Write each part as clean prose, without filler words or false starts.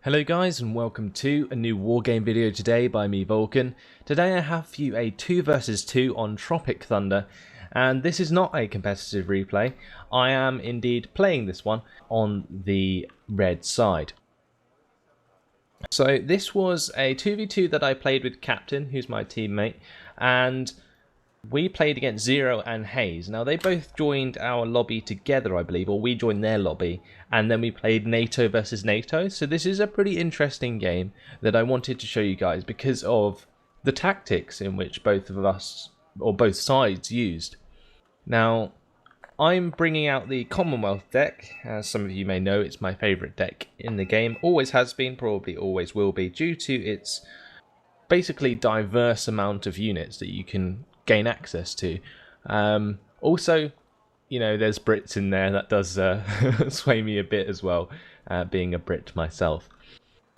Hello guys and welcome to a new Wargame video today by me Vulcan. Today I have for you a 2 versus 2 on Tropic Thunder, and this is not a competitive replay. I am indeed playing this one on the red side. So this was a 2v2 that I played with Captain, who's my teammate, and we played against Zero and Hayes. Now they both joined our lobby together, I believe, or we joined their lobby, and then we played NATO versus NATO. So this is a pretty interesting game that I wanted to show you guys because of the tactics in which both of us, or both sides, used. Now I'm bringing out the Commonwealth deck. As some of you may know, it's my favourite deck in the game. Always has been, probably always will be, due to its basically diverse amount of units that you can gain access to. Also, you know, there's Brits in there. That does sway me a bit as well, being a Brit myself.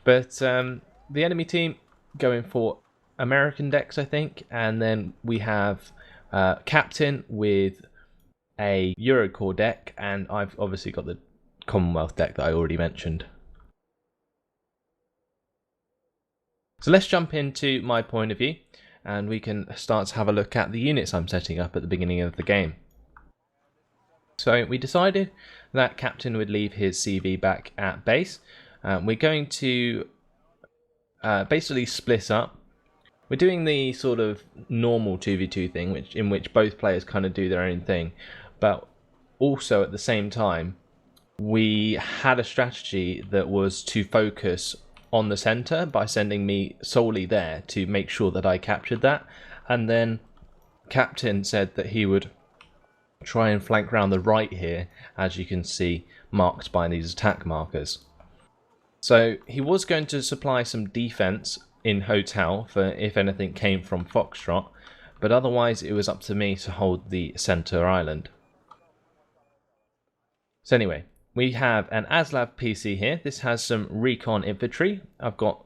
But the enemy team going for American decks, I think, and then we have Captain with a Eurocore deck, and I've obviously got the Commonwealth deck that I already mentioned. So let's jump into my point of view, and we can start to have a look at the units I'm setting up at the beginning of the game. So we decided that Captain would leave his CV back at base. We're going to basically split up. We're doing the sort of normal 2v2 thing, in which both players kind of do their own thing, but also at the same time we had a strategy that was to focus on the center by sending me solely there to make sure that I captured that, and then Captain said that he would try and flank round the right here, as you can see marked by these attack markers. So he was going to supply some defense in hotel for if anything came from Foxtrot, but otherwise it was up to me to hold the center island. So anyway, we have an Aslav PC here. This has some recon infantry. I've got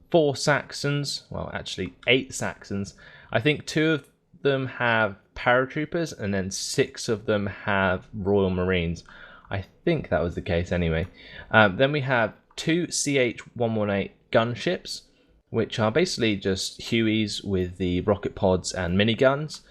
4 Saxons, well actually 8 Saxons. I think 2 of them have paratroopers and then 6 of them have Royal Marines. I think that was the case anyway. Then we have 2 CH-118 gunships, which are basically just Hueys with the rocket pods and miniguns.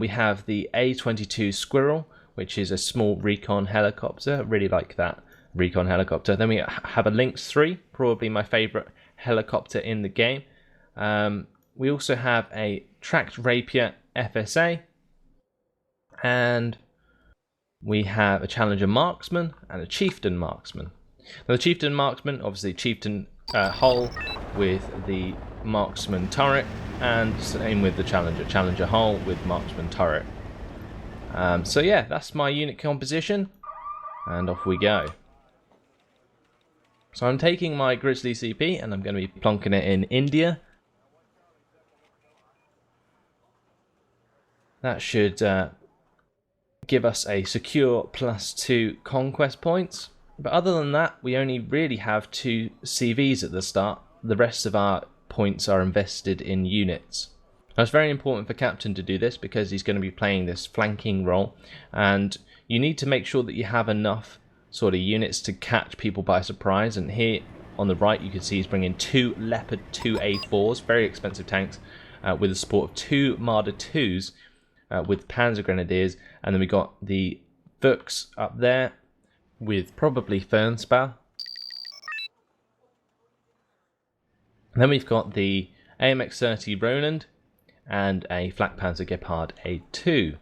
We have the A-22 Squirrel, which is a small recon helicopter. Really like that recon helicopter. Then we have a Lynx 3, probably my favourite helicopter in the game. We also have a tracked Rapier FSA, and we have a Challenger Marksman and a Chieftain Marksman. Now the Chieftain Marksman, obviously Chieftain hull with the Marksman turret, and same with the Challenger hull with Marksman turret. So yeah, that's my unit composition, and off we go. So I'm taking my Grizzly CP and I'm going to be plonking it in India. That should give us a secure +2 conquest points. But other than that, we only really have 2 CVs at the start. The rest of our points are invested in units. Now it's very important for Captain to do this because he's going to be playing this flanking role, and you need to make sure that you have enough sort of units to catch people by surprise. And here on the right you can see he's bringing 2 Leopard 2A4s, very expensive tanks, with the support of 2 Marder 2s with Panzer Grenadiers, and then we got the Fuchs up there with probably Fernspar. And then we've got the AMX-30 Roland and a Flak Panzer Gepard A2.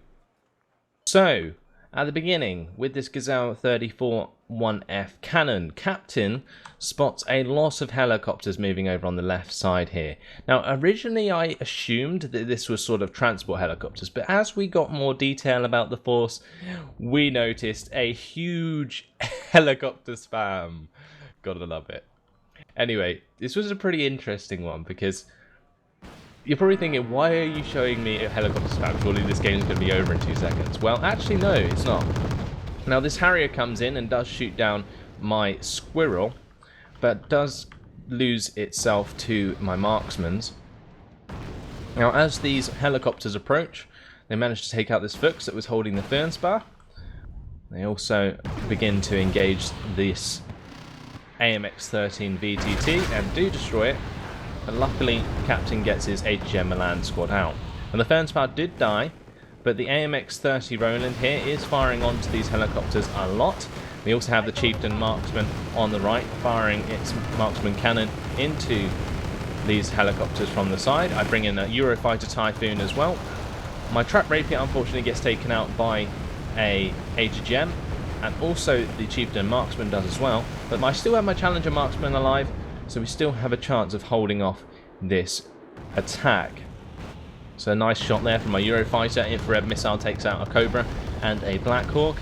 So, at the beginning, with this Gazelle 34 1F cannon, Captain spots a lot of helicopters moving over on the left side here. Now, originally I assumed that this was sort of transport helicopters, but as we got more detail about the force, we noticed a huge helicopter spam. Gotta love it. Anyway, this was a pretty interesting one because you're probably thinking, why are you showing me a helicopter spam? Surely this game is going to be over in 2 seconds. Well, actually, no, it's not. Now, this Harrier comes in and does shoot down my Squirrel, but does lose itself to my Marksmans. Now, as these helicopters approach, they manage to take out this Fuchs that was holding the Fernspar. They also begin to engage this AMX-13 VTT and do destroy it, but luckily Captain gets his HGM Milan squad out. And the Fernspout did die, but the AMX-30 Roland here is firing onto these helicopters a lot. We also have the Chieftain Marksman on the right firing its Marksman cannon into these helicopters from the side. I bring in a Eurofighter Typhoon as well. My Trap Rapier unfortunately gets taken out by a HGM, and also the Chieftain Marksman does as well, but I still have my Challenger Marksman alive, so we still have a chance of holding off this attack. So a nice shot there from my Eurofighter. Infrared missile takes out a Cobra and a Black Hawk,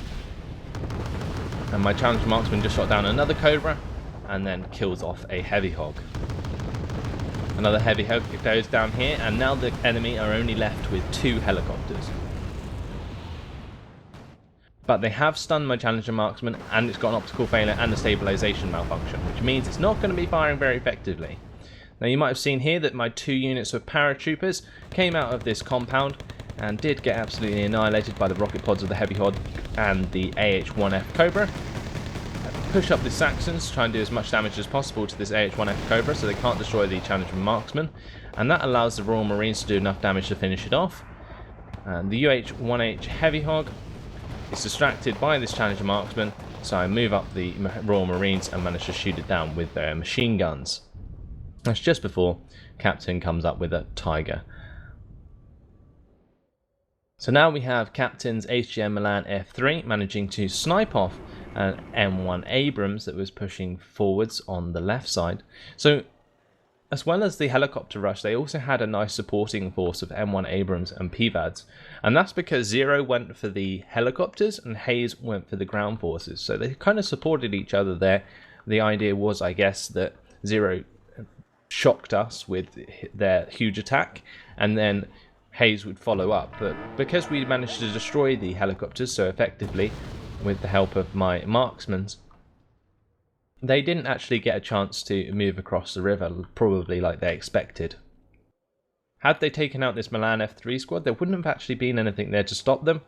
and my Challenger Marksman just shot down another Cobra and then kills off a Heavy Hog. Another Heavy Hog goes down here, and now the enemy are only left with 2 helicopters. But they have stunned my Challenger Marksman, and it's got an optical failure and a stabilization malfunction, which means it's not going to be firing very effectively. Now you might have seen here that my 2 units of paratroopers came out of this compound and did get absolutely annihilated by the rocket pods of the Heavy Hog and the AH-1F Cobra. Push up the Saxons, try and do as much damage as possible to this AH-1F Cobra so they can't destroy the Challenger Marksman, and that allows the Royal Marines to do enough damage to finish it off. And the UH-1H Heavy Hog is distracted by this Challenger Marksman, so I move up the Royal Marines and manage to shoot it down with their machine guns. That's just before Captain comes up with a Tiger. So now we have Captain's HGM Milan F3 managing to snipe off an M1 Abrams that was pushing forwards on the left side. So as well as the helicopter rush, they also had a nice supporting force of M1 Abrams and PVADs, and that's because Zero went for the helicopters and Hayes went for the ground forces, so they kind of supported each other there. The idea was, I guess, that Zero shocked us with their huge attack and then Hayes would follow up, but because we managed to destroy the helicopters so effectively with the help of my marksmen, they didn't actually get a chance to move across the river, probably like they expected. Had they taken out this Milan F3 squad, there wouldn't have actually been anything there to stop them,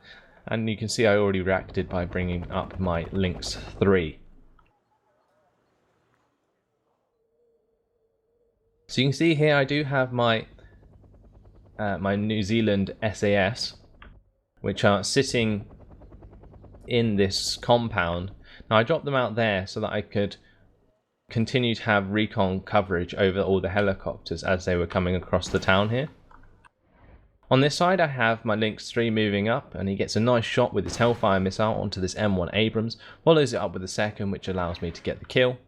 and you can see I already reacted by bringing up my Lynx 3. So you can see here I do have my my New Zealand SAS, which are sitting in this compound. Now I dropped them out there so that I could continue to have recon coverage over all the helicopters as they were coming across the town here. On this side I have my Lynx 3 moving up, and he gets a nice shot with his Hellfire missile onto this M1 Abrams, follows it up with a second, which allows me to get the kill.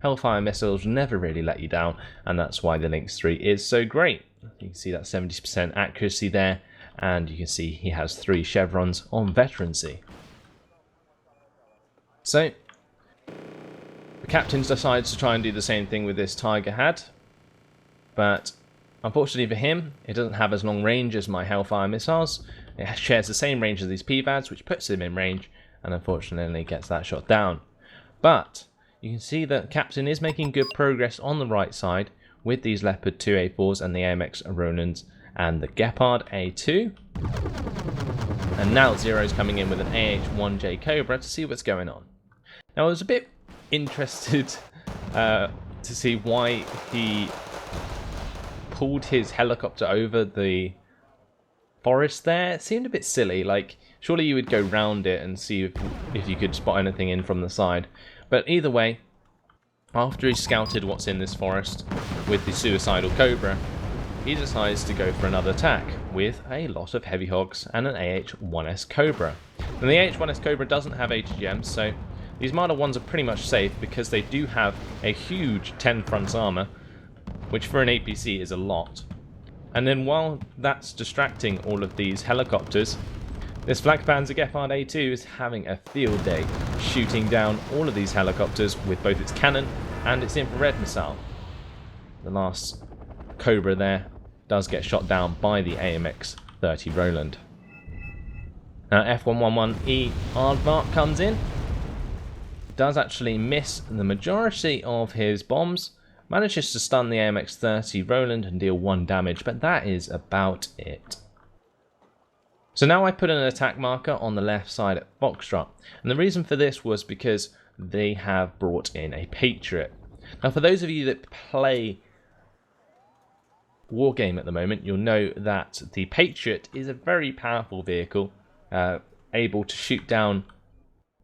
Hellfire missiles never really let you down, and that's why the Lynx 3 is so great. You can see that 70% accuracy there, and you can see he has 3 chevrons on veterancy. So the captain decides to try and do the same thing with this Tiger had, but unfortunately for him, it doesn't have as long range as my Hellfire missiles. It shares the same range as these PVADs, which puts him in range, and unfortunately gets that shot down. But you can see that Captain is making good progress on the right side with these Leopard 2A4s and the AMX Ronins and the Gepard A2. And now Zero's coming in with an AH-1J Cobra to see what's going on. Now I was a bit interested to see why he pulled his helicopter over the forest there. It seemed a bit silly, like surely you would go round it and see if you could spot anything in from the side. But either way, after he scouted what's in this forest with the suicidal Cobra, he decides to go for another attack with a lot of Heavy Hogs and an AH-1S Cobra. And the AH-1S Cobra doesn't have HGMs, so these Marder 1s are pretty much safe because they do have a huge 10 fronts armor, which for an APC is a lot. And then while that's distracting all of these helicopters, this Flak Panzer Gepard A2 is having a field day, shooting down all of these helicopters with both its cannon and its infrared missile. The last Cobra there does get shot down by the AMX-30 Roland. Now F111E Aardvark comes in, does actually miss the majority of his bombs, manages to stun the AMX-30 Roland and deal 1 damage, but that is about it. So now I put an attack marker on the left side at Foxtrot, and the reason for this was because they have brought in a Patriot. Now, for those of you that play Wargame at the moment, you'll know that the Patriot is a very powerful vehicle, able to shoot down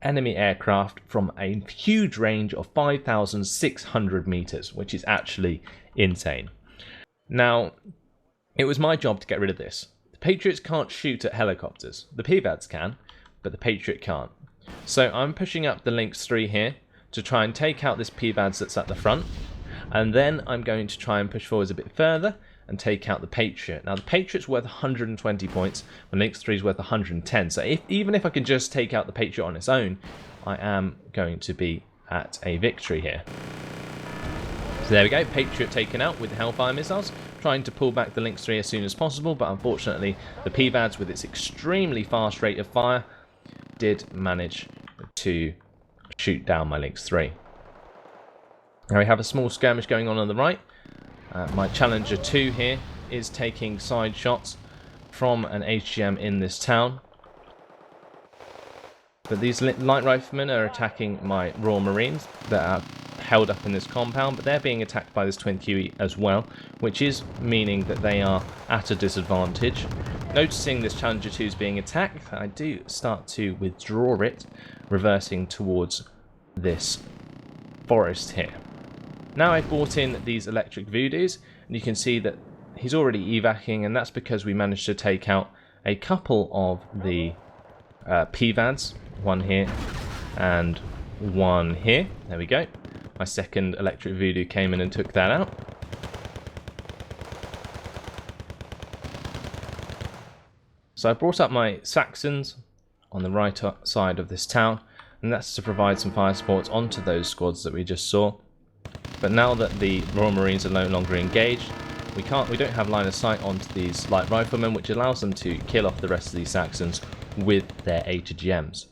enemy aircraft from a huge range of 5,600 meters, which is actually insane. Now, it was my job to get rid of this. The Patriots can't shoot at helicopters. The PVADs can, but the Patriot can't. So I'm pushing up the Lynx 3 here to try and take out this PVADs that's at the front, and then I'm going to try and push forwards a bit further and take out the Patriot. Now, the Patriot's worth 120 points, the Lynx 3 is worth 110, so even if I can just take out the Patriot on its own, I am going to be at a victory here. So there we go, Patriot taken out with the Hellfire missiles, trying to pull back the Lynx 3 as soon as possible, but unfortunately the PVADs, with its extremely fast rate of fire, did manage to shoot down my Lynx 3. Now we have a small skirmish going on the right. My Challenger 2 here is taking side shots from an HGM in this town. But these light riflemen are attacking my Royal Marines that are held up in this compound, but they're being attacked by this twin Huey as well, which is meaning that they are at a disadvantage. Noticing this Challenger 2 is being attacked, I do start to withdraw it, reversing towards this forest here. Now I've brought in these electric voodoos, and you can see that he's already evacing, and that's because we managed to take out a couple of the PVADs, one here and one here. There we go. My second electric voodoo came in and took that out. So I brought up my Saxons on the right side of this town, and that's to provide some fire support onto those squads that we just saw. But now that the Royal Marines are no longer engaged, we don't have line of sight onto these light riflemen, which allows them to kill off the rest of these Saxons with their HGMs.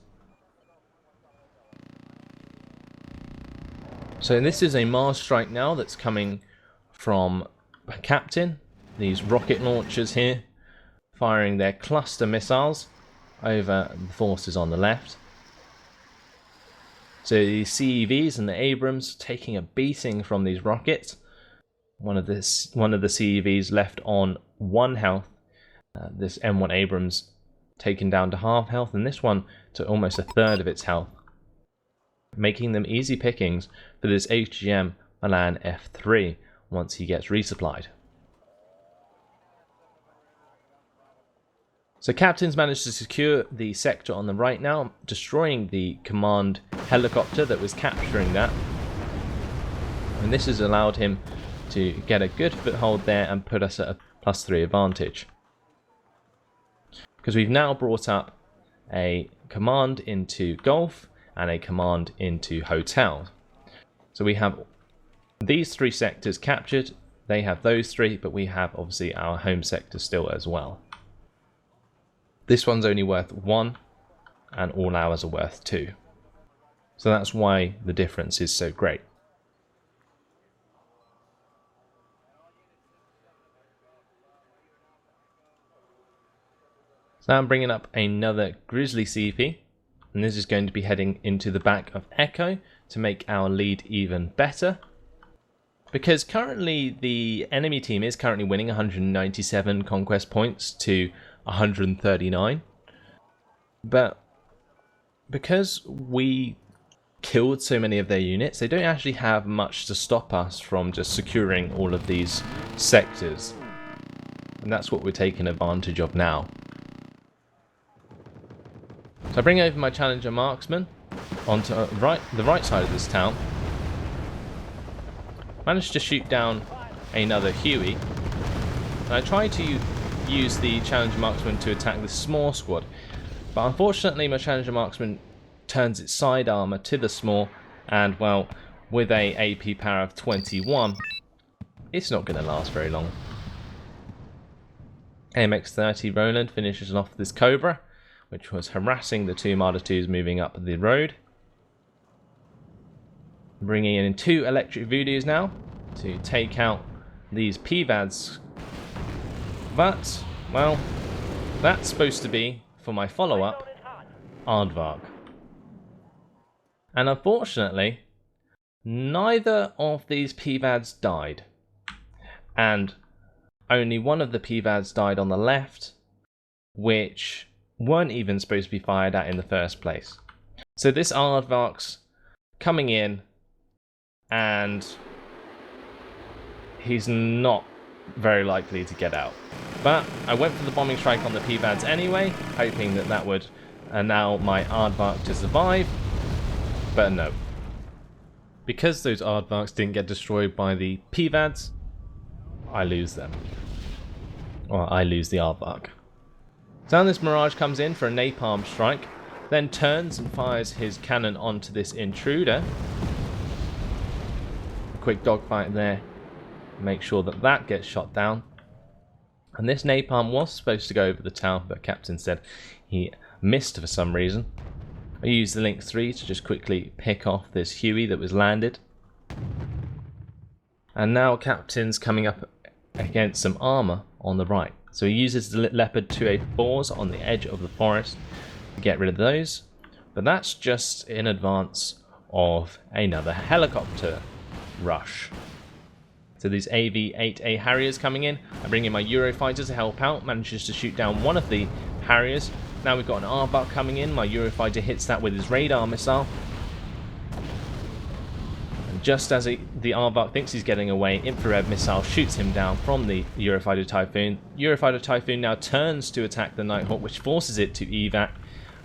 So this is a Mars strike now that's coming from a captain. These rocket launchers here, firing their cluster missiles over the forces on the left. So the CEVs and the Abrams taking a beating from these rockets. One of the CEVs left on 1 health. This M1 Abrams taken down to half health, and this one to almost a third of its health, making them easy pickings for this HGM Milan F3 once he gets resupplied. So captains managed to secure the sector on the right now, destroying the command helicopter that was capturing that. And this has allowed him to get a good foothold there and put us at a +3 advantage. Because we've now brought up a command into Golf and a command into Hotel. So we have these 3 sectors captured, they have those 3, but we have obviously our home sector still as well. This one's only worth 1, and all ours are worth 2. So that's why the difference is so great. So now I'm bringing up another Grizzly CP, and this is going to be heading into the back of Echo to make our lead even better. Because currently the enemy team is currently winning 197 conquest points to 139, but because we killed so many of their units, they don't actually have much to stop us from just securing all of these sectors, and that's what we're taking advantage of now. So I bring over my Challenger marksman onto the right side of this town, managed to shoot down another Huey, and I try to use the Challenger marksman to attack the small squad, but unfortunately my Challenger marksman turns its side armor to the small, and well, with a AP power of 21, it's not going to last very long. AMX-30 Roland finishes off this Cobra, which was harassing the 2 Marder 2s moving up the road. Bringing in 2 electric voodoos now to take out these PVADs. But, well, that's supposed to be for my follow-up, Aardvark. And unfortunately, neither of these PVADs died. And only one of the PVADs died on the left, which weren't even supposed to be fired at in the first place. So this Aardvark's coming in, and he's not very likely to get out. But I went for the bombing strike on the PVADs anyway, hoping that that would allow my Aardvark to survive, but no. Because those Aardvarks didn't get destroyed by the PVADs, I lose them. Or I lose the Aardvark. So now this Mirage comes in for a napalm strike, then turns and fires his cannon onto this intruder. A quick dogfight there. Make sure that that gets shot down. And this napalm was supposed to go over the tower, but Captain said he missed for some reason. I used the Lynx 3 to just quickly pick off this Huey that was landed. And now Captain's coming up against some armor on the right. So he uses the Leopard 2A4s on the edge of the forest to get rid of those. But that's just in advance of another helicopter rush. So these AV-8A Harriers coming in. I bring in my Eurofighter to help out. Manages to shoot down one of the Harriers. Now we've got an Aardvark coming in. My Eurofighter hits that with his radar missile. And just as the Aardvark thinks he's getting away, infrared missile shoots him down from the Eurofighter Typhoon. Eurofighter Typhoon now turns to attack the Nighthawk, which forces it to evac.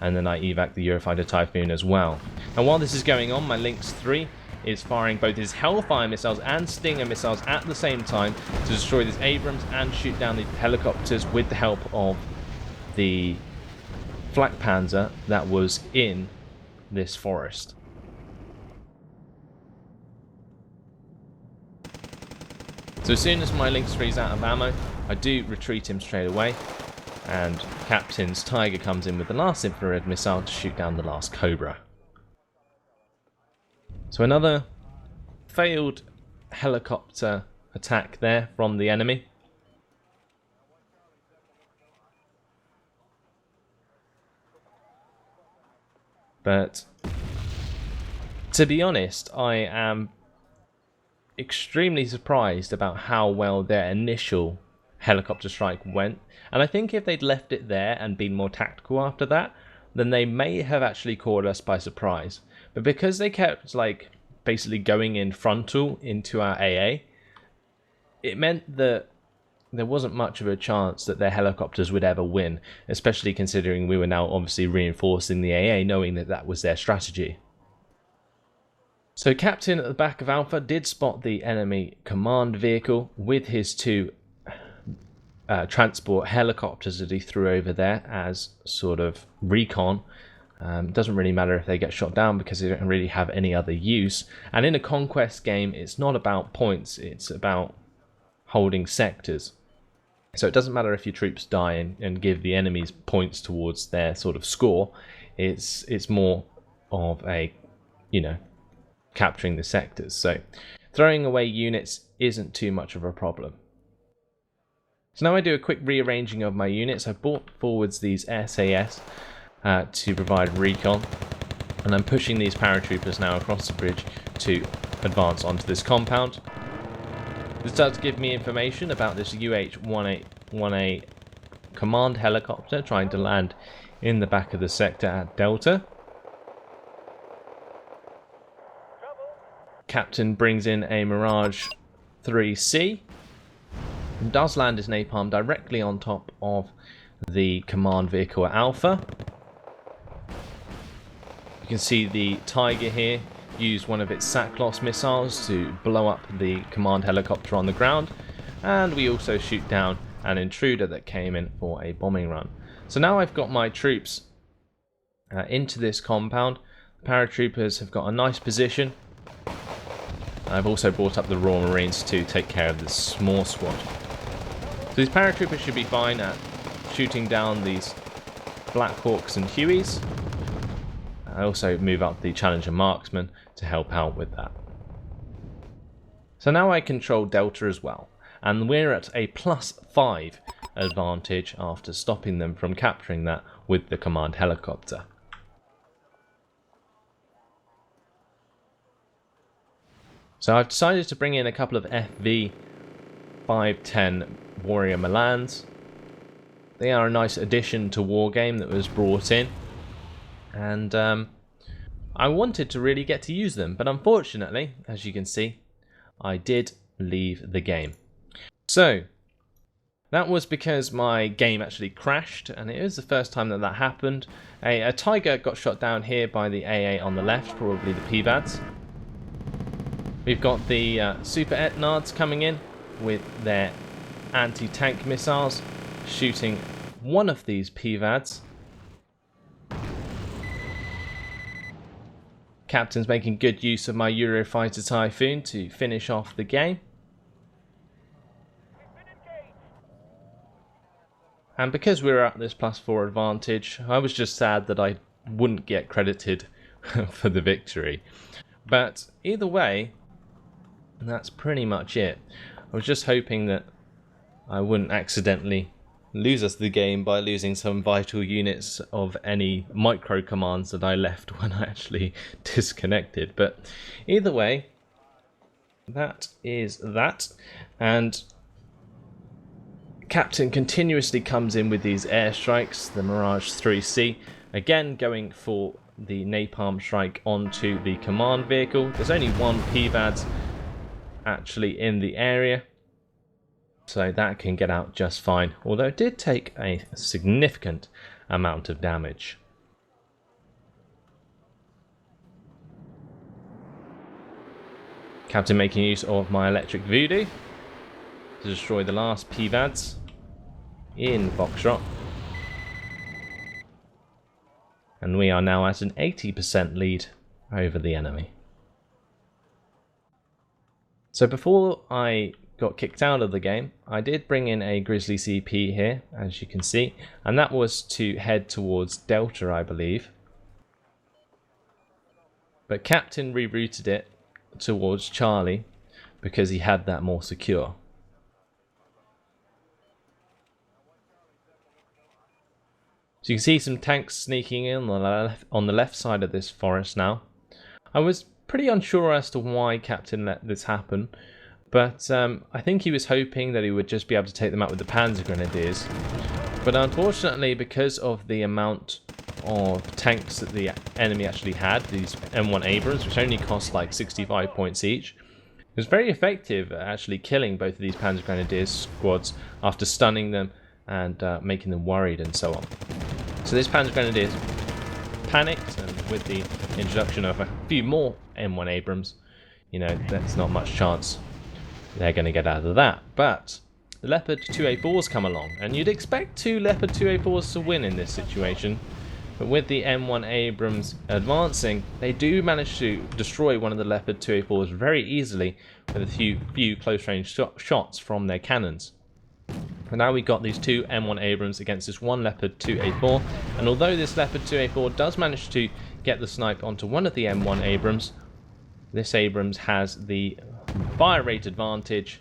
And then I evac the Eurofighter Typhoon as well. And while this is going on, my Lynx 3 is firing both his Hellfire missiles and Stinger missiles at the same time to destroy this Abrams and shoot down the helicopters with the help of the Flak Panzer that was in this forest. So as soon as my Lynx 3 is out of ammo, I do retreat him straight away, and Captain's Tiger comes in with the last infrared missile to shoot down the last Cobra. So another failed helicopter attack there from the enemy. But to be honest, I am extremely surprised about how well their initial helicopter strike went. And I think if they'd left it there and been more tactical after that, then they may have actually caught us by surprise. But because they kept like basically going in frontal into our AA, it meant that there wasn't much of a chance that their helicopters would ever win, especially considering we were now obviously reinforcing the AA, knowing that that was their strategy. So Captain at the back of Alpha did spot the enemy command vehicle with his two transport helicopters that he threw over there as sort of recon. Doesn't really matter if they get shot down because they don't really have any other use. And in a conquest game, it's not about points, it's about holding sectors. So it doesn't matter if your troops die and give the enemies points towards their sort of score. It's more of a, you know, capturing the sectors. So throwing away units isn't too much of a problem. So now I do a quick rearranging of my units. I brought forwards these SAS to provide recon, and I'm pushing these paratroopers now across the bridge to advance onto this compound. This does give me information about this UH-1A command helicopter trying to land in the back of the sector at Delta. Captain brings in a Mirage 3C and does land his napalm directly on top of the command vehicle at Alpha. You can see the Tiger here use one of its Sackloss missiles to blow up the command helicopter on the ground, and we also shoot down an intruder that came in for a bombing run. So now I've got my troops into this compound. The paratroopers have got a nice position. I've also brought up the Royal Marines to take care of this small squad. So these paratroopers should be fine at shooting down these Black Hawks and Hueys. I also move up the Challenger Marksman to help out with that. So now I control Delta as well, and we're at a +5 advantage after stopping them from capturing that with the command helicopter. So I've decided to bring in a couple of FV 510 Warrior Milans. They are a nice addition to Wargame that was brought in, and I wanted to really get to use them, but unfortunately, as you can see, I did leave the game. So that was because my game actually crashed, and it was the first time that happened. A tiger got shot down here by the AA on the left, probably the PVADs. We've got the Super Etnards coming in with their anti-tank missiles, shooting one of these PVADs. Captain's making good use of my Eurofighter Typhoon to finish off the game. And because we were at this +4 advantage, I was just sad that I wouldn't get credited for the victory. But either way, that's pretty much it. I was just hoping that I wouldn't accidentally lose us the game by losing some vital units of any micro commands that I left when I actually disconnected. But either way, that is that. And Captain continuously comes in with these airstrikes, the Mirage 3C, again going for the napalm strike onto the command vehicle. There's only one PVAD actually in the area, so that can get out just fine, although it did take a significant amount of damage. Captain making use of my electric voodoo to destroy the last PVADs in Foxtrot. And we are now at an 80% lead over the enemy. So before I got kicked out of the game, I did bring in a Grizzly CP here, as you can see, and that was to head towards Delta, I believe. But Captain rerouted it towards Charlie because he had that more secure. So you can see some tanks sneaking in on the left side of this forest now. I was pretty unsure as to why Captain let this happen, but I think he was hoping that he would just be able to take them out with the Panzer Grenadiers. But unfortunately, because of the amount of tanks that the enemy actually had, these M1 Abrams, which only cost like 65 points each, it was very effective at actually killing both of these Panzer Grenadiers squads after stunning them and making them worried and so on. So this Panzer Grenadiers panicked, and with the introduction of a few more M1 Abrams, you know, there's not much chance they're going to get out of that. But the Leopard 2A4s come along, and you'd expect two Leopard 2A4s to win in this situation. But with the M1 Abrams advancing, they do manage to destroy one of the Leopard 2A4s very easily with a few close-range shots from their cannons. And now we've got these two M1 Abrams against this one Leopard 2A4, and although this Leopard 2A4 does manage to get the snipe onto one of the M1 Abrams, this Abrams has the fire rate advantage,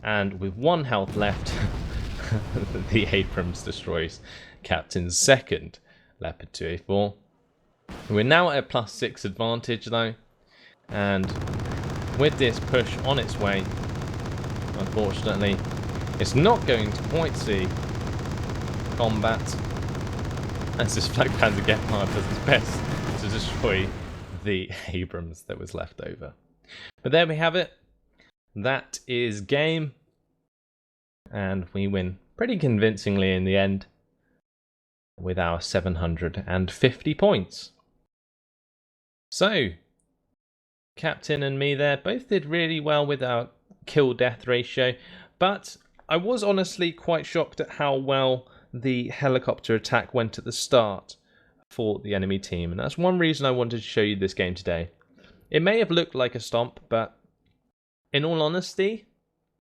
and with 1 health left, the Abrams destroys Captain's second Leopard 2A4. We're now at a +6 advantage though, and with this push on its way, unfortunately, it's not going to quite see combat as this Flak Panzer Gepard does its best to destroy the Abrams that was left over. But there we have it. That is game. And we win pretty convincingly in the end with our 750 points. So, Captain and me there both did really well with our kill-death ratio, but I was honestly quite shocked at how well the helicopter attack went at the start for the enemy team, and that's one reason I wanted to show you this game today. It may have looked like a stomp, but in all honesty,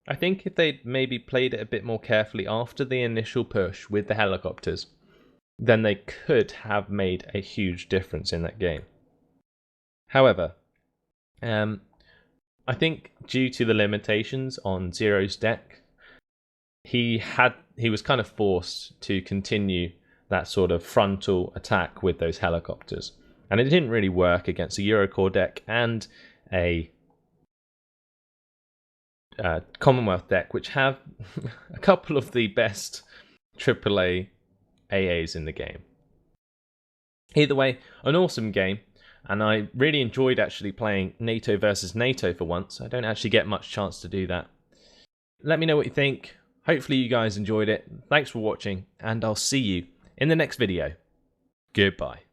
I think if they'd maybe played it a bit more carefully after the initial push with the helicopters, then they could have made a huge difference in that game. However, I think due to the limitations on Zero's deck, he was kind of forced to continue that sort of frontal attack with those helicopters, and it didn't really work against a Eurocore deck and a Commonwealth deck, which have a couple of the best AAA AAs in the game. Either way, an awesome game, and I really enjoyed actually playing NATO versus NATO for once. I don't actually get much chance to do that. Let me know what you think. Hopefully you guys enjoyed it. Thanks for watching, and I'll see you in the next video. Goodbye.